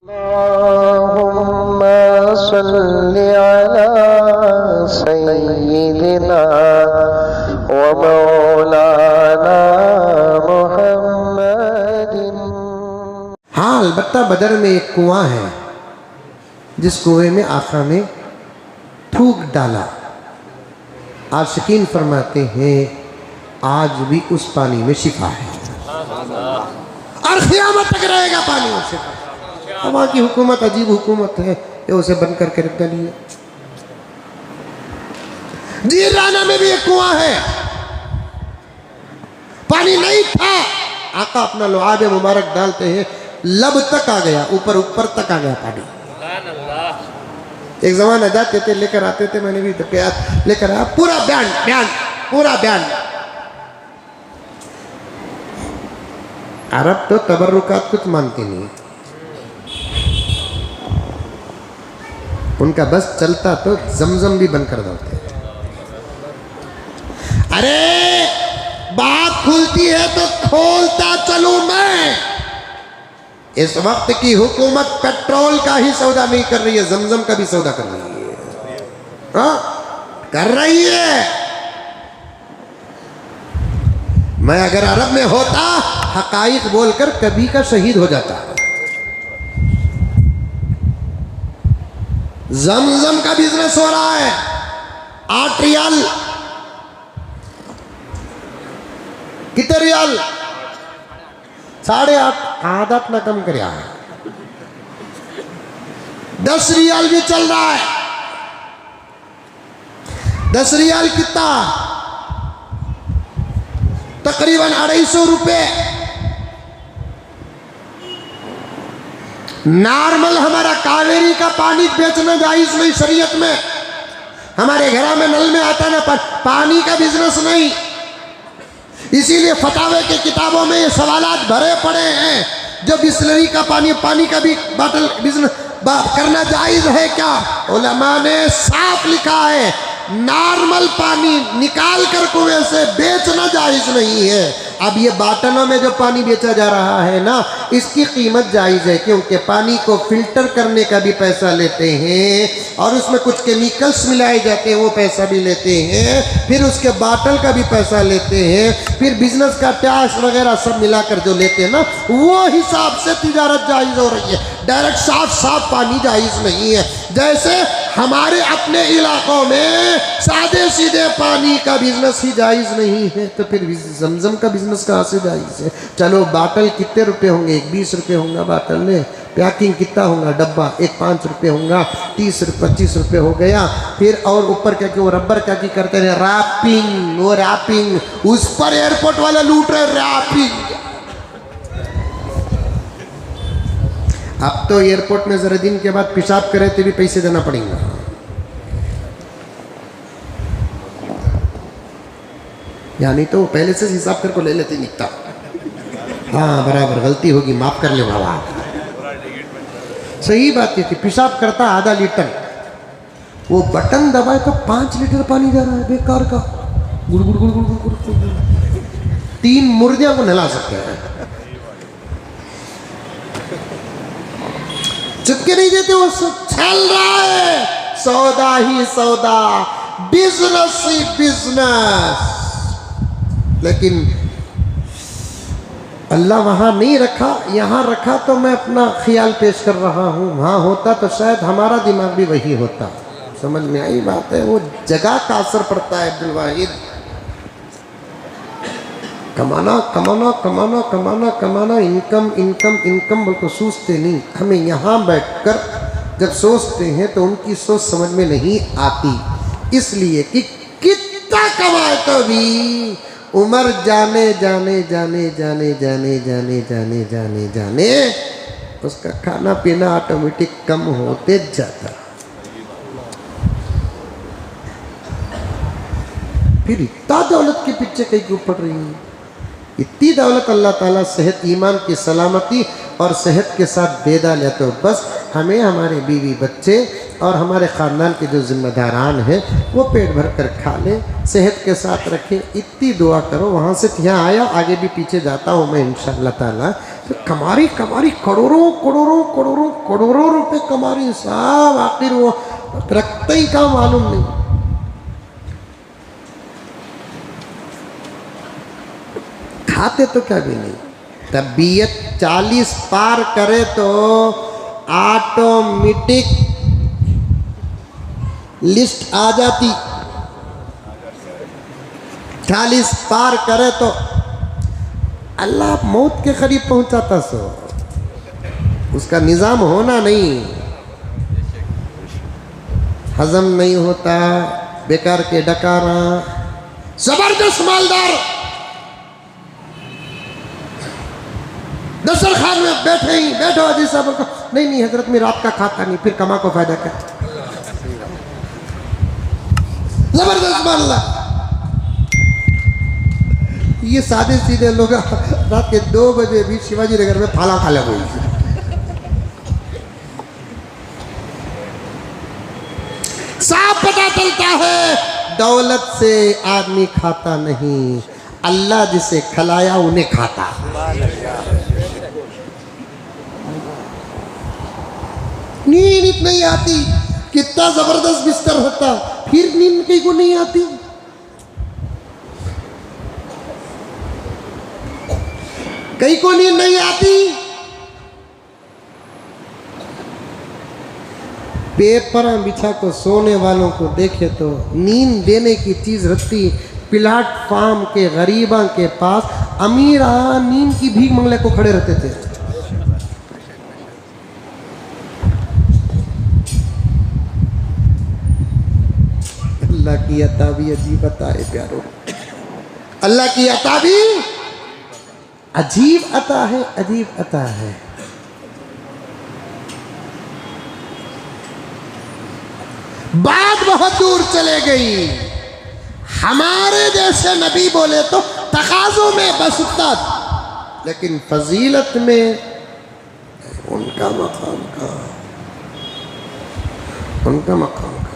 अल्लाहुम्मा सल्लि अला सय्यिदिना व मौलाना मुहम्मदिन। हाँ, अलबत्ता बदर में एक कुआं है जिस कुएं में आका ने थूक डाला। आशिकीन फरमाते हैं आज भी उस पानी में शिफा है और क़यामत तक रहेगा पानी में शिफा। वहाँ की हुकूमत अजीब हुकूमत है, ये उसे बंद करके रख डाली है। जीराना में भी एक कुआं है, पानी नहीं था, आका अपना लुआब मुबारक डालते हैं, लब तक आ गया, ऊपर ऊपर तक आ गया पानी। एक जमाना जाते थे, लेकर आते थे, मैंने भी लेकर आया पूरा बयान पूरा बयान। अरब तो तबर्रुकात कुछ मानते नहीं, उनका बस चलता तो जमजम भी बंद कर देते। अरे बात खुलती है तो खोलता चलूं मैं। इस वक्त की हुकूमत पेट्रोल का ही सौदा नहीं कर रही है, जमजम का भी सौदा कर रही है। हाँ, कर रही है। मैं अगर अरब में होता हकाइक बोलकर कभी का शहीद हो जाता। जमजम का बिजनेस हो रहा है, 8 रियाल, कितने रियाल? 8.5, आदत न कम कर, 10 रियाल भी चल रहा है। 10 रियाल कितना? तकरीबन 250 रुपए। नॉर्मल हमारा कावेरी का पानी बेचना जायज नहीं शरीयत में। हमारे घर में नल में आता ना पानी का बिजनेस नहीं, इसीलिए फतावे के किताबों में ये सवालात भरे पड़े हैं। जो बिस्लरी का पानी का भी बॉटल बिजनेस करना जायज है क्या? उलमा ने साफ लिखा है, नॉर्मल पानी निकाल कर कुएं से बेचना जायज नहीं है। अब ये बाटलों में जो पानी बेचा जा रहा है ना, इसकी कीमत जायज़ है, क्योंकि पानी को फिल्टर करने का भी पैसा लेते हैं और उसमें कुछ केमिकल्स मिलाए जाते हैं, वो पैसा भी लेते हैं, फिर उसके बाटल का भी पैसा लेते हैं, फिर बिजनेस का टैक्स वगैरह सब मिलाकर जो लेते हैं ना, वो हिसाब से तिजारत जायज़ हो रही है। डायरेक्ट साफ पानी जायज़ नहीं है। जैसे हमारे अपने इलाकों में सादे सीधे पानी का बिजनेस ही जायज़ नहीं है, तो फिर जमजम का बिजनेस कहाँ से जायज़ है? चलो बाटल कितने रुपए होंगे? 20 रुपये होगा बाटल में। पैकिंग कितना होगा? डब्बा एक 5 रुपये होगा, 30-25 रुपये हो गया। फिर और ऊपर क्या कि वो रबर क्या की करते हैं, रैपिंग, वो रैपिंग, उस पर एयरपोर्ट वाला लूट रहे रैपिंग। अब तो एयरपोर्ट में जरा दिन के बाद पेशाब करे तो भी पैसे देना पड़ेगा। यानी तो पहले से हिसाब करके ले लेते निकता। हाँ बराबर, गलती होगी माफ कर ले बाबा। सही बात ये थी, पेशाब करता आधा लीटर, वो बटन दबाए तो 5 लीटर पानी जा रहा है बेकार का। गुड़ गुड़ गुड़ गुड़ गुड़ गुड़ 3 मुर्गियां को नहला सकते हैं। चुपके नहीं देते, वो चल रहा है, सौदा ही सौदा, बिजनेस ही बिजनेस। लेकिन अल्लाह वहाँ नहीं रखा, यहाँ रखा, तो मैं अपना ख्याल पेश कर रहा हूँ। वहाँ होता तो शायद हमारा दिमाग भी वही होता। समझ में आई बात है? वो जगह का असर पड़ता है। अब्दुल वाहिद, कमाना कमाना कमाना कमाना कमाना, इनकम इनकम इनकम बोल को सोचते नहीं। हमें यहाँ बैठकर जब सोचते हैं तो उनकी सोच समझ में नहीं आती, इसलिए कि कितना कमाए तो भी उम्र जाने जाने जाने जाने जाने जाने जाने जाने जाने उसका खाना पीना ऑटोमेटिक कम होते जाता। फिर इतना दौलत के पीछे कहीं क्यों पड़ रही है? इतनी दौलत अल्लाह ताला सेहत ईमान की सलामती और सेहत के साथ दे डाले तो बस हमें हमारे बीवी बच्चे और हमारे ख़ानदान के जो ज़िम्मेदारान हैं वो पेट भर कर खा लें, सेहत के साथ रखें। इतनी दुआ करो। वहाँ से यहाँ आया, आगे भी पीछे जाता हूँ मैं इंशाअल्लाह ताला। तो कमारी करोड़ों करोड़ों करोड़ों करोड़ों रुपए कमारी साहब, आखिर वो रखते ही का मालूम नहीं। खाते तो क्या भी नहीं। तबीयत 40 पार करे तो ऑटोमेटिक लिस्ट आ जाती। 40 पार करे तो अल्लाह मौत के करीब पहुंचाता। सो उसका निज़ाम होना नहीं, हजम नहीं होता, बेकार के डकारा। जबरदस्त मालदार दस्तरखान में बैठो अजीज साहब को, नहीं हजरत में रात का खाता नहीं, फिर कमा को फायदा क्या। जबरदस्त मामला। ये सादे सीधे लोग रात के 2 बजे भी शिवाजी नगर में फाला खा ले। साफ पता चलता है दौलत से आदमी खाता नहीं, अल्लाह जिसे खिलाया उन्हें खाता। नींद नहीं आती, कितना जबरदस्त बिस्तर होता, फिर नींद कहीं को नहीं आती। कहीं को नींद नहीं आती। पेपर बिछा को सोने वालों को देखे तो नींद देने की चीज रहती प्लेटफार्म के गरीबों के पास। अमीर नींद की भीख मंगले को खड़े रहते थे। अल्लाह की अता भी अजीब अता है प्यारो, अल्लाह की अता भी अजीब अता है, अजीब अता है। बात बहुत दूर चले गई। हमारे जैसे नबी बोले तो तकाज़ों में बसुकत, लेकिन फजीलत में उनका मकाम का, उनका मकाम का।